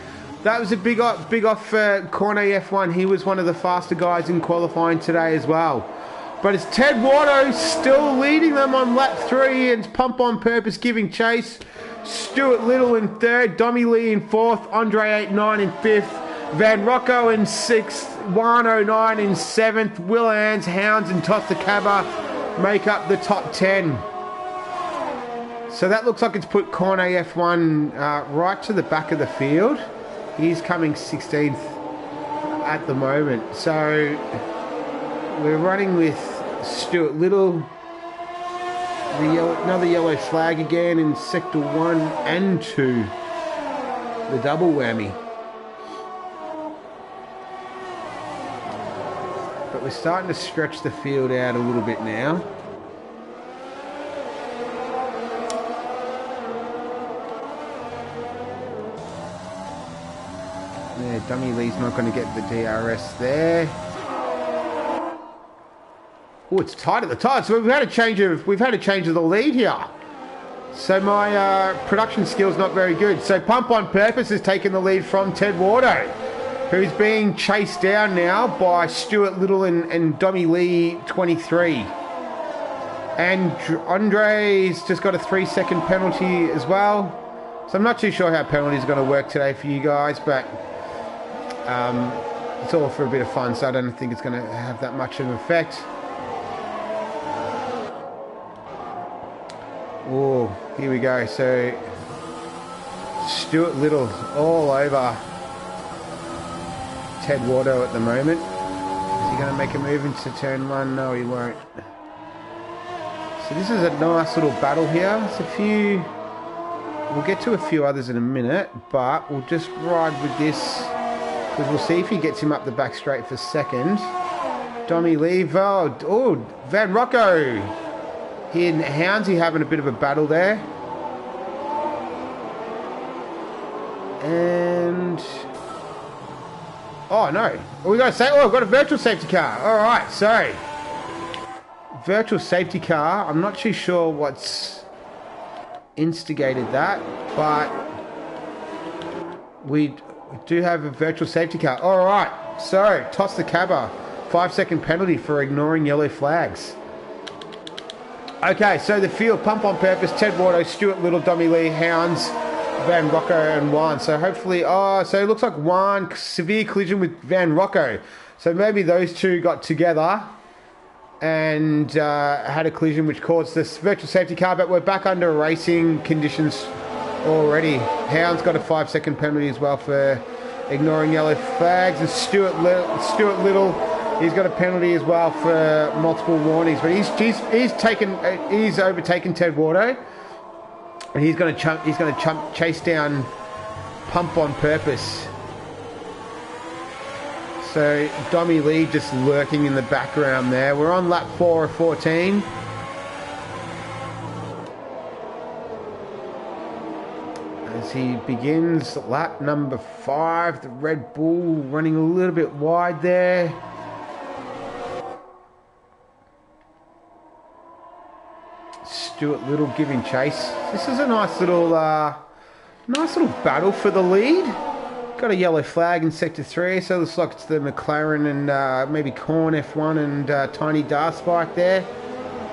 that was a big off for Cornet F1. He was one of the faster guys in qualifying today as well. But it's Ted Wardo still leading them on lap 3 and Pump on Purpose giving chase. Stuart Little in 3rd, Domi Lee in 4th, Andre 89 in 5th, Van Rocco in 6th, 109 in 7th, Will Ann's, Hounds and Tosta Cabba make up the top 10. So that looks like it's put Cornet F1 right to the back of the field. He's coming 16th at the moment. So we're running with Stuart Little. Another yellow flag again in Sector 1 and 2 the double whammy. But we're starting to stretch the field out a little bit now. Yeah, Dummy Lee's not going to get the DRS there. Oh, it's tight at the top. So we've had a change of the lead here. So my production skill's not very good. So Pump on Purpose has taken the lead from Ted Wardo, who's being chased down now by Stuart Little and Dummy Lee 23. And Andre's just got a 3-second penalty as well. So I'm not too sure how penalties are going to work today for you guys, but it's all for a bit of fun, so I don't think it's going to have that much of an effect. Oh, here we go. So Stuart Little's all over Ted Wardo at the moment. Is he going to make a move into turn one? No, he won't. So this is a nice little battle here. It's a few... We'll get to a few others in a minute, but we'll just ride with this because we'll see if he gets him up the back straight for second. Dommy Lee, oh, Van Rocco. He and Houndsy having a bit of a battle there. And... Oh, no. We got I've got a virtual safety car. All right, so... Virtual safety car. I'm not too sure what's instigated that, but we do have a virtual safety car. All right, so toss the cabber. 5-second penalty for ignoring yellow flags. Okay, so the field, Pump on Purpose, Ted Wardo, Stuart Little, Dummy Lee, Hounds, Van Rocco and Juan. So hopefully, so it looks like Juan, severe collision with Van Rocco. So maybe those two got together and had a collision which caused this virtual safety car, but we're back under racing conditions already. Hound's got a 5-second penalty as well for ignoring yellow flags, and Stuart Little, he's got a penalty as well for multiple warnings, but he's overtaken Ted Wardo, and he's going to chase down Pump on Purpose. So Dommy Lee just lurking in the background there. We're on lap 4 of 14. As he begins lap number 5, the Red Bull running a little bit wide there. Stuart Little giving chase. This is a nice little battle for the lead. Got a yellow flag in Sector 3, so it looks like it's the McLaren and maybe Corn F1 and Tiny Darspike there,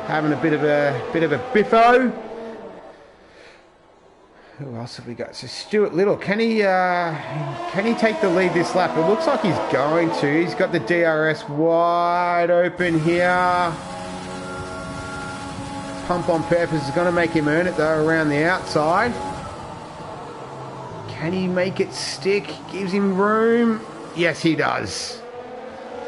having a bit of a biffo. Who else have we got? So Stuart Little, can he take the lead this lap? It looks like he's going to. He's got the DRS wide open here. Pump on Purpose is going to make him earn it though around the outside. Can he make it stick? Gives him room. Yes, he does.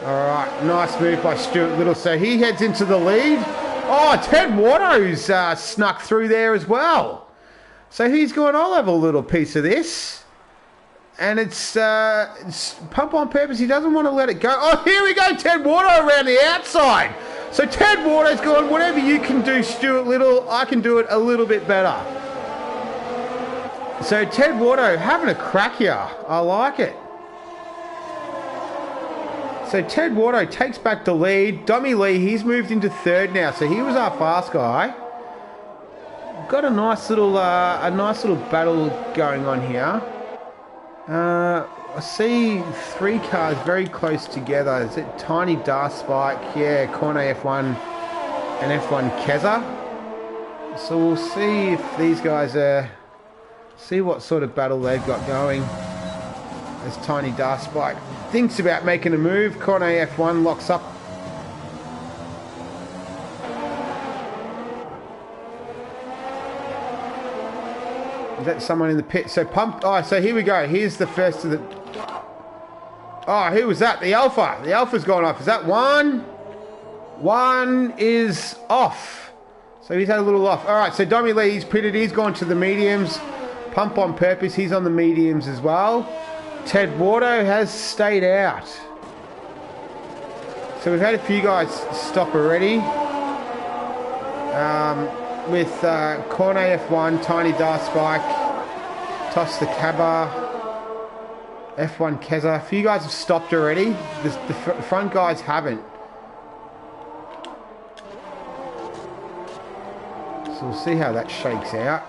All right, nice move by Stuart Little. So he heads into the lead. Oh, Ted Wardo's snuck through there as well. So he's going, I'll have a little piece of this. And it's Pump on Purpose. He doesn't want to let it go. Oh, here we go, Ted Wardo around the outside. So Ted Wardo's going, whatever you can do, Stuart Little, I can do it a little bit better. So Ted Wardo having a crack here. I like it. So Ted Wardo takes back the lead. Dommy Lee, he's moved into third now. So he was our fast guy. Got a nice little battle going on here. I see 3 cars very close together. Is it Tiny Darspike? Yeah, Corner F1 and F1 Keza. So we'll see if these guys are... See what sort of battle they've got going. As Tiny Darspike thinks about making a move. Corner F1 locks up. Is that someone in the pit? So Pump... Oh, so here we go. Here's the first of the... Oh, who was that? The Alpha. The Alpha's gone off. Is that one? One is off. So he's had a little off. All right, so Dommy Lee, he's pitted. He's gone to the mediums. Pump on Purpose, he's on the mediums as well. Ted Wardo has stayed out. So we've had a few guys stop already. With Cornet F1, Tiny Dark Spike, Toss the Cabba, F1 Keza. A few guys have stopped already. The front guys haven't. So we'll see how that shakes out.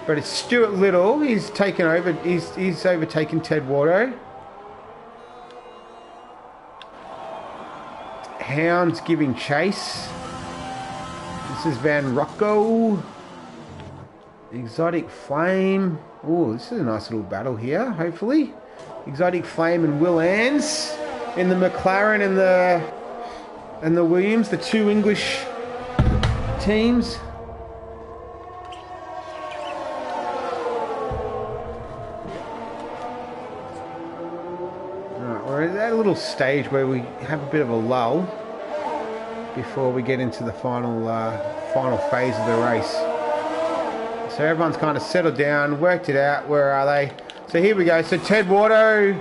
But it's Stuart Little. He's taken over. He's overtaken Ted Wardo. Hound's giving chase. This is Van Rocco. Exotic Flame. Oh, this is a nice little battle here, hopefully. Exotic Flame and Will Ans in the McLaren and the Williams, the two English teams. Alright, we're at that little stage where we have a bit of a lull before we get into the final phase of the race. So everyone's kind of settled down, worked it out. Where are they? So here we go. So Ted Wardo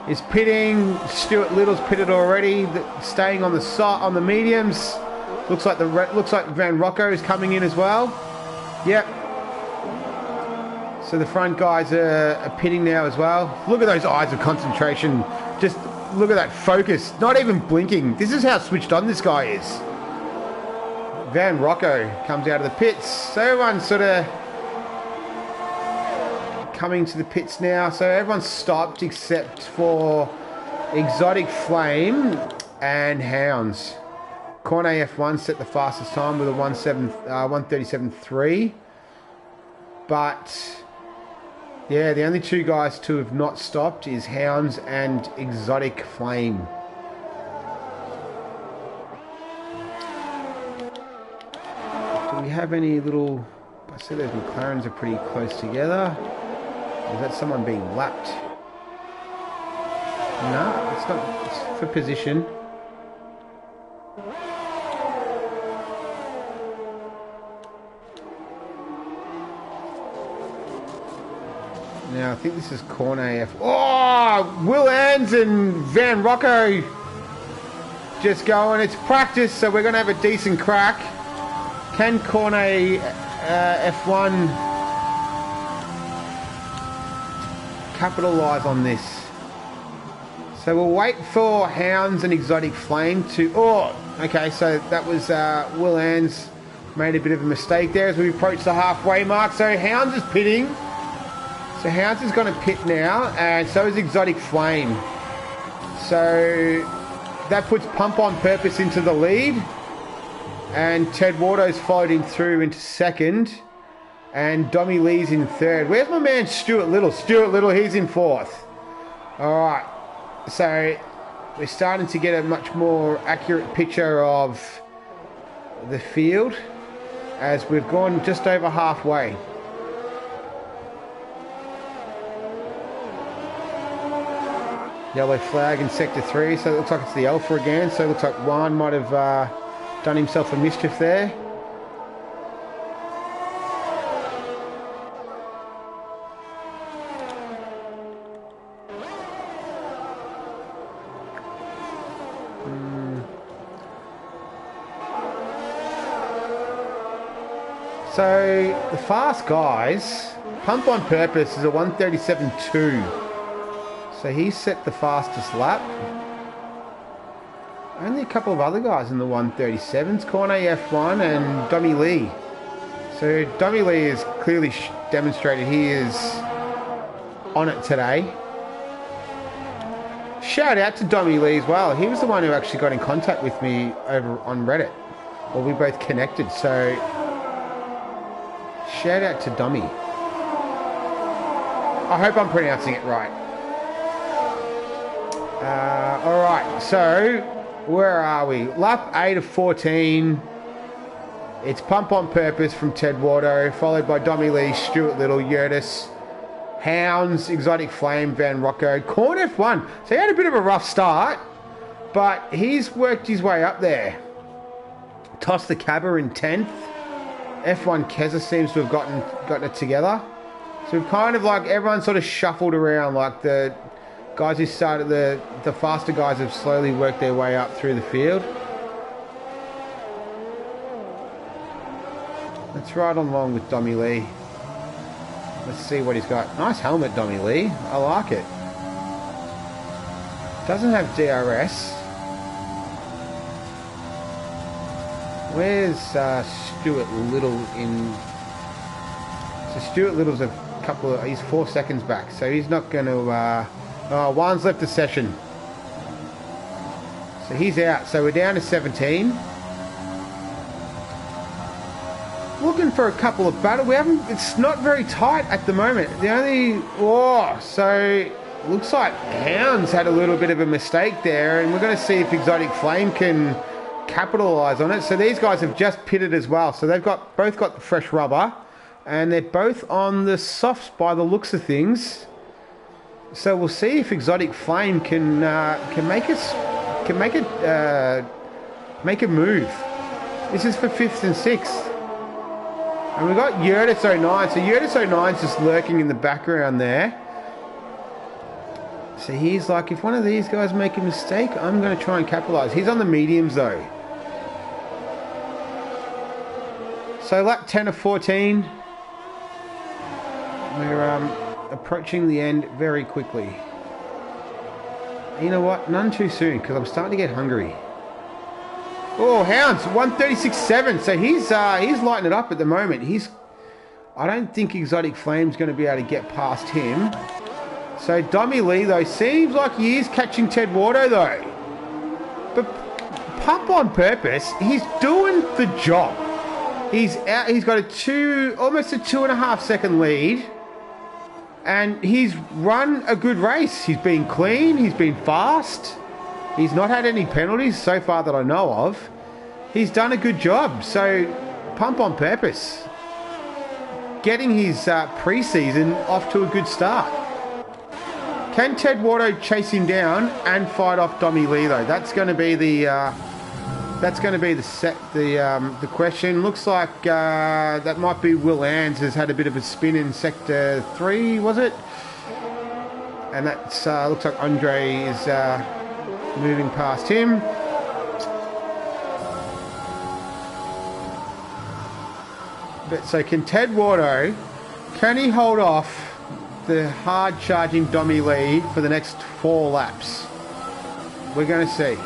is pitting. Stuart Little's pitted already, staying on the mediums. Looks like Van Rocco is coming in as well. Yep. So the front guys are pitting now as well. Look at those eyes of concentration. Just look at that focus. Not even blinking. This is how switched on this guy is. Van Rocco comes out of the pits. So everyone's sort of coming to the pits now. So everyone's stopped except for Exotic Flame and Hounds. Cornet F1 set the fastest time with a 1:37.3. But yeah, the only two guys to have not stopped is Hounds and Exotic Flame. Do we have any little... I see those McLarens are pretty close together. Is that someone being lapped? No, it's not. It's for position. Now I think this is Cornet F. Oh, Will Ans and Van Rocco just going. It's practice, so we're going to have a decent crack. Can Cornet F1 capitalise on this? So we'll wait for Hounds and Exotic Flame to... Oh, okay, so that was Will Ans made a bit of a mistake there as we approach the halfway mark. So Hounds is pitting. So Hounds is going to pit now, and so is Exotic Flame. So that puts Pump on Purpose into the lead. And Ted Wardo's followed him through into second. And Dommy Lee's in third. Where's my man Stuart Little? Stuart Little, he's in fourth. Alright. So we're starting to get a much more accurate picture of the field as we've gone just over halfway. Yellow flag in sector 3, so it looks like it's the Alpha again. So it looks like Juan might have done himself a mischief there. So the fast guys, Pump on Purpose is a 1:37.2. So he set the fastest lap. Only a couple of other guys in the 1:37s, Cornet F1 and Dommy Lee. So Dommy Lee has clearly demonstrated he is on it today. Shout out to Dommy Lee as well. He was the one who actually got in contact with me over on Reddit. Well, we both connected, so shout out to Dommy. I hope I'm pronouncing it right. Alright, so where are we? Lap 8 of 14. It's Pump on Purpose from Ted Wardo, followed by Dommy Lee, Stuart Little, Yurtis, Hounds, Exotic Flame, Van Rocco, Corn F1. So he had a bit of a rough start, but he's worked his way up there. Toss the Cabba in 10th. F1 Keza seems to have gotten it together. So we've kind of like everyone sort of shuffled around. Like the guys who started the faster guys have slowly worked their way up through the field. Let's ride along with Dommy Lee. Let's see what he's got. Nice helmet, Dommy Lee. I like it. Doesn't have DRS. Where's Stuart Little in? So Stuart Little's he's 4 seconds back, so he's not going to. Juan's left the session, so he's out. So we're down to 17. Looking for a couple of battles. It's not very tight at the moment. The only so looks like Hounds had a little bit of a mistake there, and we're going to see if Exotic Flame can capitalise on it. So these guys have just pitted as well, so they've both got the fresh rubber, and they're both on the softs by the looks of things. So we'll see if Exotic Flame can make a move. This is for 5th and 6th. And we've got Yurtis 09. So Yurtis 09's just lurking in the background there. So he's like, if one of these guys make a mistake, I'm going to try and capitalise. He's on the mediums though. So lap 10 of 14. We're approaching the end very quickly. You know what? None too soon, because I'm starting to get hungry. Oh, Hounds, 136.7. So he's lighting it up at the moment. I don't think Exotic Flame's going to be able to get past him. So Dommy Lee, though, seems like he is catching Ted Wardo, though. But Pump on Purpose, he's doing the job. He's out. He's got almost a 2.5 second lead. And he's run a good race. He's been clean. He's been fast. He's not had any penalties so far that I know of. He's done a good job. So, Pump on Purpose. Getting his pre-season off to a good start. Can Ted Wardo chase him down and fight off Dommy Lee though? That's going to be the question. Looks like that might be Will Ans has had a bit of a spin in sector 3, was it? And that's looks like Andre is moving past him. But so can Ted Wardo, can he hold off the hard charging Dommy Lee for the next 4 laps? We're going to see.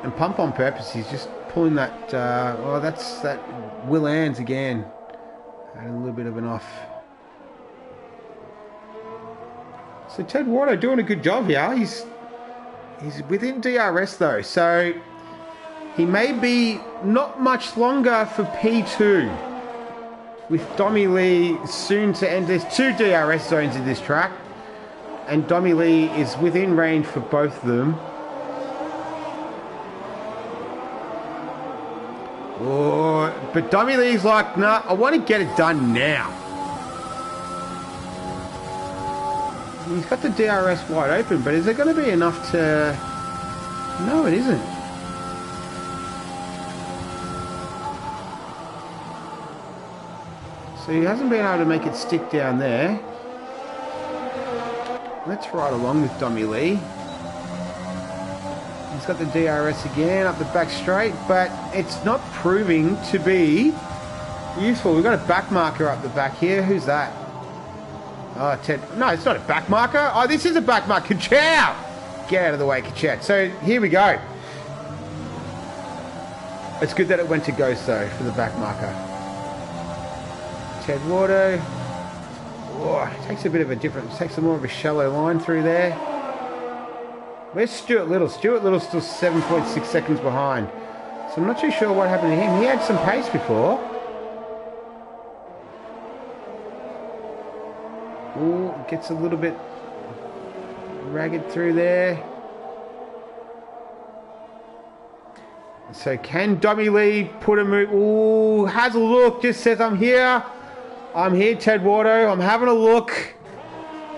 And Pump on Purpose, he's just pulling that, that's that Will Ans again. Had a little bit of an off. So Ted Wardo doing a good job here. He's within DRS though, so he may be not much longer for P2. With Dommy Lee soon to end. There's 2 DRS zones in this track, and Dommy Lee is within range for both of them. Oh, but Dommy Lee's like, nah, I want to get it done now. He's got the DRS wide open, but is it going to be enough to... No, it isn't. So he hasn't been able to make it stick down there. Let's ride along with Dommy Lee. He's got the DRS again up the back straight, but it's not proving to be useful. We've got a back marker up the back here. Who's that? Oh, Ted. No, it's not a back marker. Oh, this is a back marker. Ka-chow! Get out of the way, Ka-chow. So here we go. It's good that it went to Ghost, though, for the back marker. Ted Wardo. Oh, takes a bit of a different, takes a more of a shallow line through there. Where's Stuart Little? Stuart Little's still 7.6 seconds behind. So I'm not too sure what happened to him. He had some pace before. Ooh, gets a little bit ragged through there. So can Dommy Lee put a move? Ooh, has a look, just says, I'm here. I'm here, Ted Wardo. I'm having a look.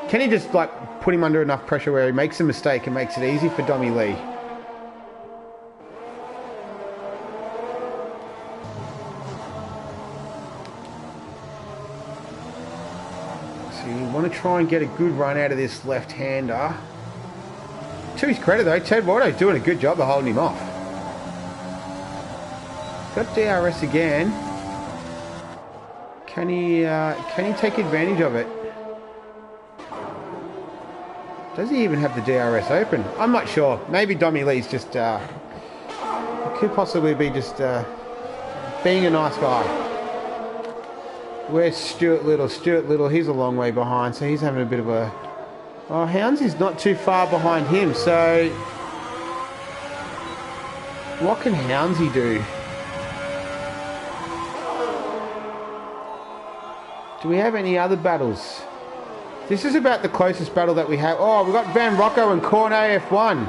Can he just like put him under enough pressure where he makes a mistake and makes it easy for Dommy Lee? So you want to try and get a good run out of this left-hander. To his credit though, Ted Watto's doing a good job of holding him off. Got DRS again. Can he take advantage of it? Does he even have the DRS open? I'm not sure. Maybe Dommy Lee's just could possibly be just being a nice guy. Where's Stuart Little? Stuart Little, he's a long way behind, so he's having a bit of a... Oh, Hounds is not too far behind him, so... What can Houndsy do? Do we have any other battles? This is about the closest battle that we have. Oh, we've got Van Rocco and Cornet F1.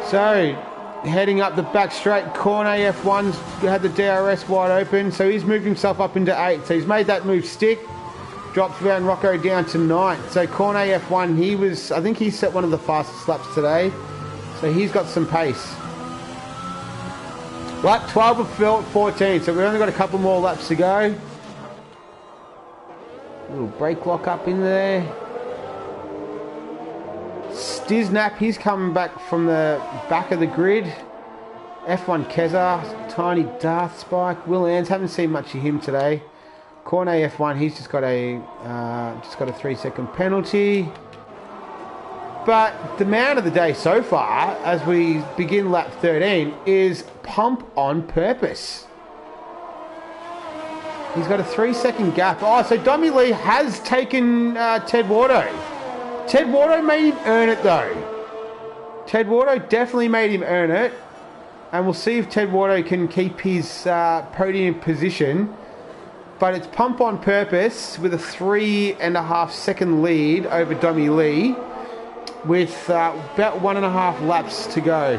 So, heading up the back straight, Cornet F1's had the DRS wide open, so he's moved himself up into 8. So he's made that move stick. Drops Van Rocco down to 9th. So Cornet F1, I think he set one of the fastest laps today. So he's got some pace. Lap 12 of 14, so we've only got a couple more laps to go. Little brake lock up in there. Stiznap, he's coming back from the back of the grid. F1 Keza, Tiny Darth Spike, Will Ans, haven't seen much of him today. Cornet F1, he's just got a 3-second penalty. But the man of the day so far, as we begin lap 13, is Pump on Purpose. He's got a 3-second gap. Oh, so Dommy Lee has taken Ted Watto. Ted Watto made him earn it, though. Ted Watto definitely made him earn it. And we'll see if Ted Watto can keep his podium position. But it's Pump on Purpose with a 3.5-second lead over Dommy Lee with about 1.5 laps to go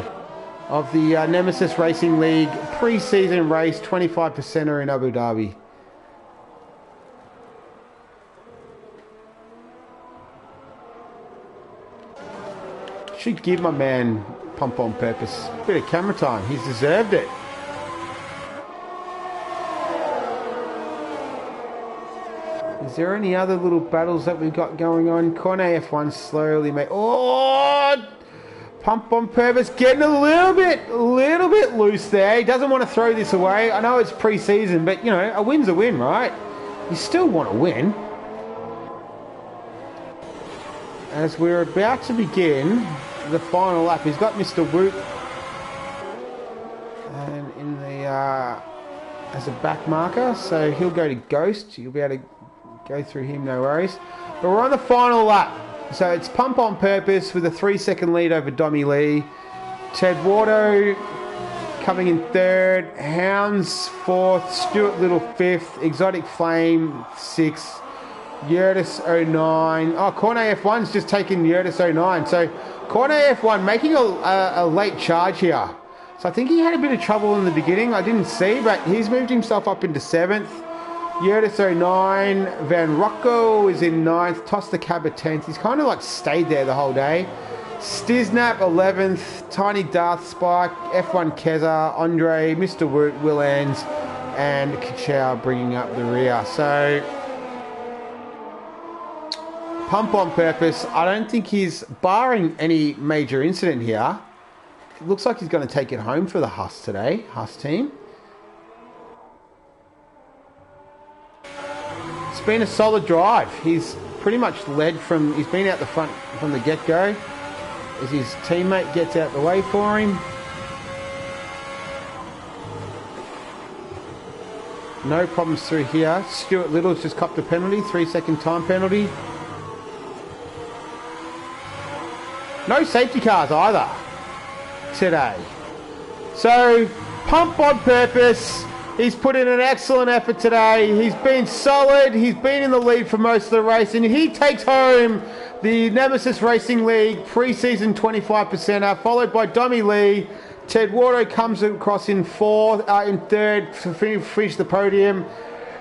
of the Nemesis Racing League pre-season race 25%er in Abu Dhabi. Should give my man Pump on Purpose a bit of camera time. He's deserved it. Is there any other little battles that we've got going on? Cornet F1 slowly made... Oh! Pump on Purpose getting a little bit loose there. He doesn't want to throw this away. I know it's pre-season, but, you know, a win's a win, right? You still want to win. As we're about to begin the final lap, he's got Mr. Woot and in the as a back marker, so he'll go to Ghost. You'll be able to go through him, no worries. But we're on the final lap, so it's Pump on Purpose with a 3-second lead over Dommy Lee. Ted Watto coming in 3rd, Hounds 4th, Stuart Little 5th, Exotic Flame 6th, Yurtis 09. Oh, Cornet F1's just taken Yurtis 09. So Cornet F1 making a late charge here. So I think he had a bit of trouble in the beginning. I didn't see, but he's moved himself up into 7th. Yurtis 09. Van Rocco is in 9th. Toss the Cab at 10th. He's kind of like stayed there the whole day. Stiznap 11th. Tiny Darth Spike. F1 Keza. Andre. Mr. Woot. Will Ans. And Kachow bringing up the rear. So... Pump on Purpose, I don't think he's, barring any major incident here, it looks like he's going to take it home for the Huss today, Huss team. It's been a solid drive. He's pretty much led from, he's been out the front from the get-go as his teammate gets out the way for him. No problems through here. Stuart Little's just copped a penalty, 3-second time penalty. No safety cars either today. So, Pump on Purpose. He's put in an excellent effort today. He's been solid. He's been in the lead for most of the race. And he takes home the Nemesis Racing League pre-season 25%er, followed by Dommy Lee. Ted Watto comes across in 3rd to finish the podium.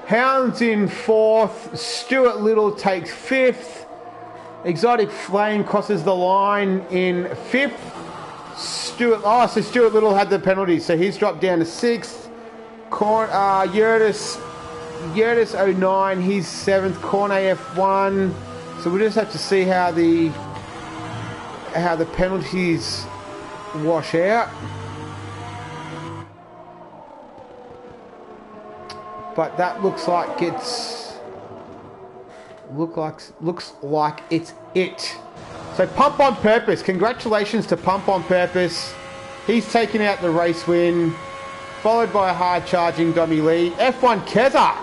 Hounds in 4th. Stuart Little takes 5th. Exotic Flame crosses the line in 5th. So Stuart Little had the penalty, so he's dropped down to 6th. Yurtis Yurtis09, he's 7th. Cornet F1. So we'll just have to see how the penalties wash out. But that looks like it's it. So Pump on Purpose, congratulations to Pump on Purpose. He's taken out the race win, followed by a hard charging Dummy Lee. F1 Keza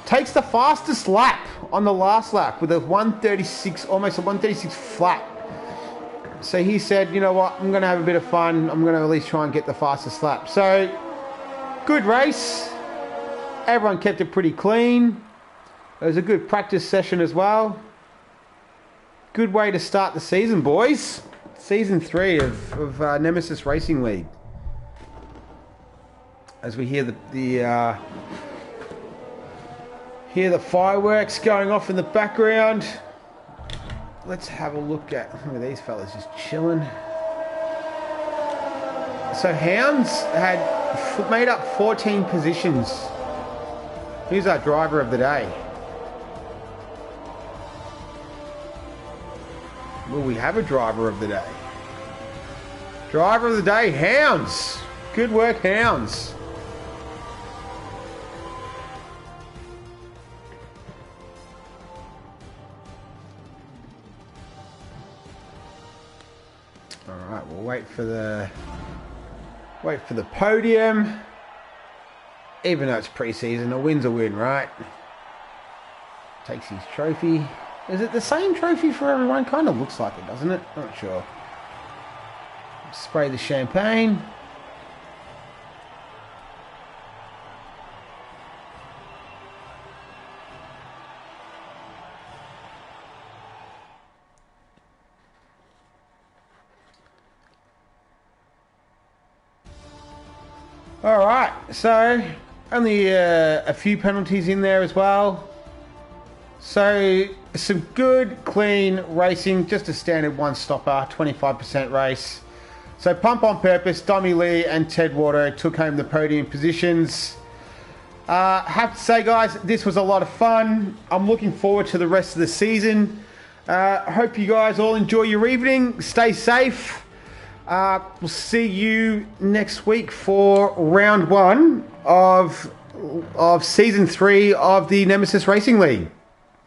takes the fastest lap on the last lap with a 136, almost a 136 flat. So he said, you know what, I'm going to have a bit of fun. I'm going to at least try and get the fastest lap. So, good race. Everyone kept it pretty clean. It was a good practice session as well. Good way to start the season, boys. Season 3 of Nemesis Racing League. As we hear the fireworks going off in the background. Let's have a look at these fellas just chilling. So Hounds had made up 14 positions. Who's our driver of the day? Will we have a driver of the day? Driver of the day, Hounds. Good work, Hounds. All right, we'll wait for the podium. Even though it's pre-season, a win's a win, right? Takes his trophy. Is it the same trophy for everyone? Kind of looks like it, doesn't it? Not sure. Spray the champagne. All right, so only a few penalties in there as well. So some good, clean racing, just a standard one stopper, 25% race. So Pump on Purpose, Dummy Lee and Ted Watto took home the podium positions. Have to say, guys, this was a lot of fun. I'm looking forward to the rest of the season. Hope you guys all enjoy your evening. Stay safe. We'll see you next week for round 1 of season 3 of the Nemesis Racing League.